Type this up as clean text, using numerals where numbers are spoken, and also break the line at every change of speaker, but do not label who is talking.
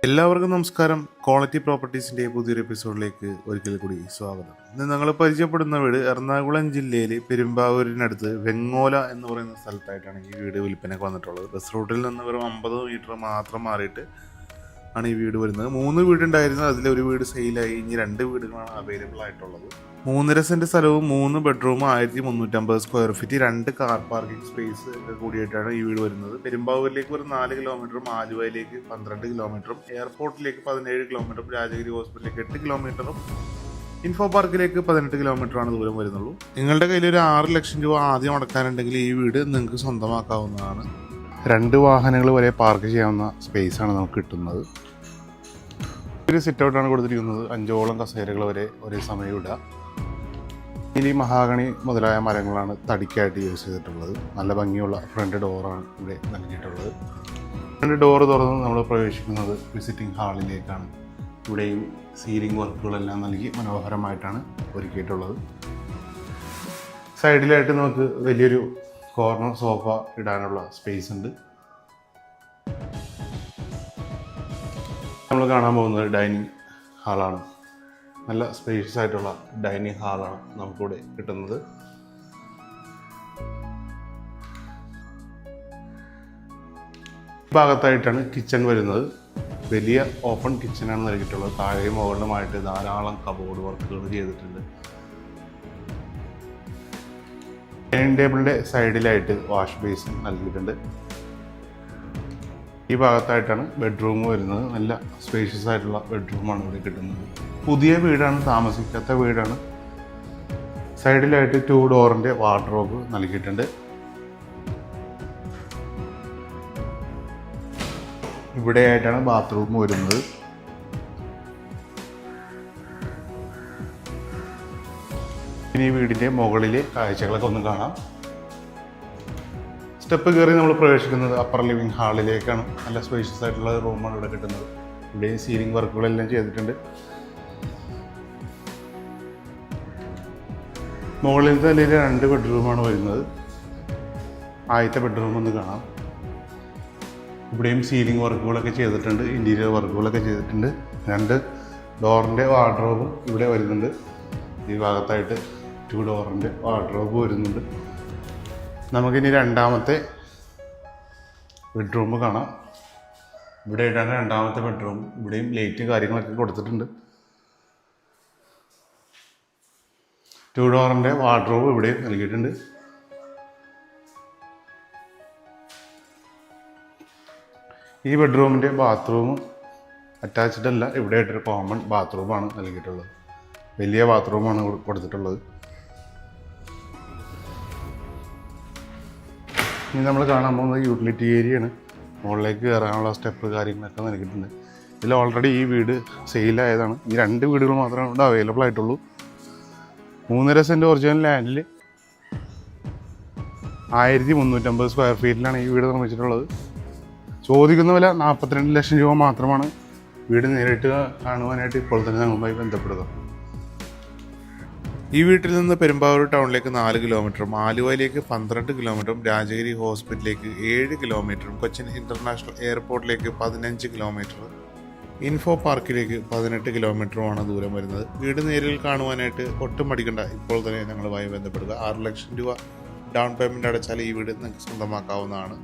എല്ലാവർക്കും നമസ്കാരം. ക്വാളിറ്റി പ്രോപ്പർട്ടീസിൻ്റെ പുതിയൊരു എപ്പിസോഡിലേക്ക് ഒരിക്കൽ കൂടി സ്വാഗതം. ഇന്ന് ഞങ്ങൾ പരിചയപ്പെടുന്ന വീട് എറണാകുളം ജില്ലയിൽ പെരുമ്പാവൂരിനടുത്ത് വെങ്ങോല എന്ന് പറയുന്ന സ്ഥലത്തായിട്ടാണ് ഈ വീട് വിൽപ്പനയ്ക്ക് വന്നിട്ടുള്ളത്. ബസ് റൂട്ടിൽ നിന്ന് വെറും 50 മീറ്റർ മാത്രം മാറിയിട്ട് ആണ് ഈ വീട് വരുന്നത്. 3 വീടുണ്ടായിരുന്നു, അതിലൊരു വീട് സെയിലായി. ഇനി 2 വീടുകളാണ് അവൈലബിൾ ആയിട്ടുള്ളത്. 3.5 സെൻറ്റ് സ്ഥലവും 3 ബെഡ്റൂമും 1350 square feet, 2 car parking space ഒക്കെ കൂടിയിട്ടാണ് ഈ വീട് വരുന്നത്. പെരുമ്പാവൂരിലേക്ക് ഒരു 4 കിലോമീറ്ററും, ആലുവയിലേക്ക് 12 കിലോമീറ്ററും, എയർപോർട്ടിലേക്ക് 17 കിലോമീറ്ററും, രാജഗിരി ഹോസ്പിറ്റലിലേക്ക് 8 കിലോമീറ്ററും, ഇൻഫോ പാർക്കിലേക്ക് 18 കിലോമീറ്ററാണ് ദൂരം വരുന്നുള്ളൂ. നിങ്ങളുടെ കയ്യിൽ ഒരു 6 ലക്ഷം രൂപ ആദ്യം അടക്കാനുണ്ടെങ്കിൽ ഈ വീട് നിങ്ങൾക്ക് സ്വന്തമാക്കാവുന്നതാണ്. 2 വാഹനങ്ങൾ വരെ പാർക്ക് ചെയ്യാവുന്ന സ്പേസാണ് നമുക്ക് കിട്ടുന്നത്. ഒരു സിറ്റ് ഔട്ടാണ് കൊടുത്തിരിക്കുന്നത്. 5ഓളം കസേരകൾ വരെ ഒരേ സമയം ഇടുക. ഇതിൽ മഹാഗണി മുതലായ മരങ്ങളാണ് തടിക്കായിട്ട് യൂസ് ചെയ്തിട്ടുള്ളത്. നല്ല ഭംഗിയുള്ള ഫ്രണ്ട് ഡോറാണ് ഇവിടെ നൽകിയിട്ടുള്ളത്. ഫ്രണ്ട് ഡോറ് തുറന്ന് നമ്മൾ പ്രവേശിക്കുന്നത് വിസിറ്റിംഗ് ഹാളിലേക്കാണ്. ഇവിടെയും സീലിംഗ് വർക്കുകളെല്ലാം നൽകി മനോഹരമായിട്ടാണ് ഒരുക്കിയിട്ടുള്ളത്. സൈഡിലായിട്ട് നമുക്ക് വലിയൊരു കോർണർ സോഫ ഇടാനുള്ള സ്പേസ് ഉണ്ട്. നമ്മൾ കാണാൻ പോകുന്നത് ഡൈനിങ് ഹാളാണ്. നല്ല സ്പേഷ്യസ് ആയിട്ടുള്ള ഡൈനിങ് ഹാളാണ് നമുക്കിവിടെ കിട്ടുന്നത്. ഭാഗത്തായിട്ടാണ് കിച്ചൺ വരുന്നത്. വലിയ ഓപ്പൺ കിച്ചണാണ് നൽകിയിട്ടുള്ളത്. താഴെയും മുകളിലുമായിട്ട് ധാരാളം കബോർഡ് വർക്കുകൾ ചെയ്തിട്ടുണ്ട്. ഡൈനിങ് ടേബിളിൻ്റെ സൈഡിലായിട്ട് വാഷ് ബേസിൻ നൽകിയിട്ടുണ്ട്. ഈ ഭാഗത്തായിട്ടാണ് ബെഡ്റൂം വരുന്നത്. നല്ല സ്പേഷ്യസ് ആയിട്ടുള്ള ബെഡ്റൂമാണ് ഇവിടെ കിട്ടുന്നത്. പുതിയ വീടാണ്, താമസിക്കാത്ത വീടാണ്. സൈഡിലായിട്ട് 2 ഡോറിൻ്റെ വാർഡ്രോബ് നൽകിയിട്ടുണ്ട്. ഇവിടെയായിട്ടാണ് ബാത്റൂം വരുന്നത്. ഇനി വീടിൻ്റെ മുകളിലെ കാഴ്ചകളൊക്കെ ഒന്ന് കാണാം. സ്റ്റെപ്പ് കയറി നമ്മൾ പ്രവേശിക്കുന്നത് അപ്പർ ലിവിംഗ് ഹാളിലേക്കാണ്. നല്ല സ്പേഷ്യസ് ആയിട്ടുള്ള റൂമാണ് ഇവിടെ കിട്ടുന്നത്. ഇവിടെയും സീലിംഗ് വർക്കുകളെല്ലാം ചെയ്തിട്ടുണ്ട്. മുകളിലത്തെ നിലയിൽ 2 ബെഡ്റൂമാണ് വരുന്നത്. ആദ്യത്തെ ബെഡ്റൂം ഒന്ന് കാണാം. ഇവിടെയും സീലിംഗ് വർക്കുകളൊക്കെ ചെയ്തിട്ടുണ്ട്, ഇൻറ്റീരിയർ വർക്കുകളൊക്കെ ചെയ്തിട്ടുണ്ട്. 2 ഡോറിൻ്റെ വാർഡ്രോബും ഇവിടെ വരുന്നുണ്ട്. ഈ ഭാഗത്തായിട്ട് 2 ഡോറിൻ്റെ വാർഡ്രോബ് വരുന്നുണ്ട്. നമുക്കിനി രണ്ടാമത്തെ ബെഡ്റൂം കാണാം. ഇവിടെയായിട്ടാണ് രണ്ടാമത്തെ ബെഡ്റൂം. ഇവിടെയും ലൈറ്റ് കാര്യങ്ങളൊക്കെ കൊടുത്തിട്ടുണ്ട്. 2 ഡോറിൻ്റെ വാർഡ്രോബ് ഇവിടെയും നൽകിയിട്ടുണ്ട്. ഈ ബെഡ്റൂമിൻ്റെ ബാത്റൂം അറ്റാച്ച്ഡ് അല്ല. ഇവിടെയായിട്ടൊരു കോമൺ ബാത്റൂമാണ് നൽകിയിട്ടുള്ളത്. വലിയ ബാത്റൂമാണ് കൊടുത്തിട്ടുള്ളത്. ഇനി നമ്മൾ കാണാൻ പോകുന്നത് യൂട്ടിലിറ്റി ഏരിയയാണ്. മുകളിലേക്ക് കയറാനുള്ള സ്റ്റെപ്പ് കാര്യങ്ങളൊക്കെ നൽകിയിട്ടുണ്ട്. ഇതിൽ ഓൾറെഡി ഈ വീട് സെയിലായതാണ്. ഈ 2 വീടുകൾ മാത്രമേ ഇവിടെ അവൈലബിൾ ആയിട്ടുള്ളൂ. 3.5 സെൻറ്റ് ഒറിജിനൽ ലാൻഡിൽ 1350 സ്ക്വയർ ഫീറ്റിലാണ് ഈ വീട് നിർമ്മിച്ചിട്ടുള്ളത്. ചോദിക്കുന്ന വില 42 ലക്ഷം രൂപ മാത്രമാണ്. വീട് നേരിട്ട് കാണുവാനായിട്ട് ഇപ്പോൾ തന്നെ ഞങ്ങളുമായി ബന്ധപ്പെടുക. ഈ വീട്ടിൽ നിന്ന് പെരുമ്പാവൂർ ടൗണിലേക്ക് 4 കിലോമീറ്ററും, ആലുവയിലേക്ക് 12 കിലോമീറ്ററും, രാജഗിരി ഹോസ്പിറ്റലിലേക്ക് 7 കിലോമീറ്ററും, കൊച്ചിൻ ഇൻ്റർനാഷണൽ എയർപോർട്ടിലേക്ക് 15 കിലോമീറ്റർ, ഇൻഫോ പാർക്കിലേക്ക് 18 കിലോമീറ്ററുമാണ് ദൂരം വരുന്നത്. വീട് നേരിൽ കാണുവാനായിട്ട് ഒട്ടും മടിക്കണ്ട, ഇപ്പോൾ തന്നെ ഞങ്ങളുമായി ബന്ധപ്പെടുക. 6 ലക്ഷം രൂപ ഡൗൺ പേയ്മെൻറ്റ് അടച്ചാൽ ഈ വീട് നിങ്ങൾക്ക് സ്വന്തമാക്കാവുന്നതാണ്.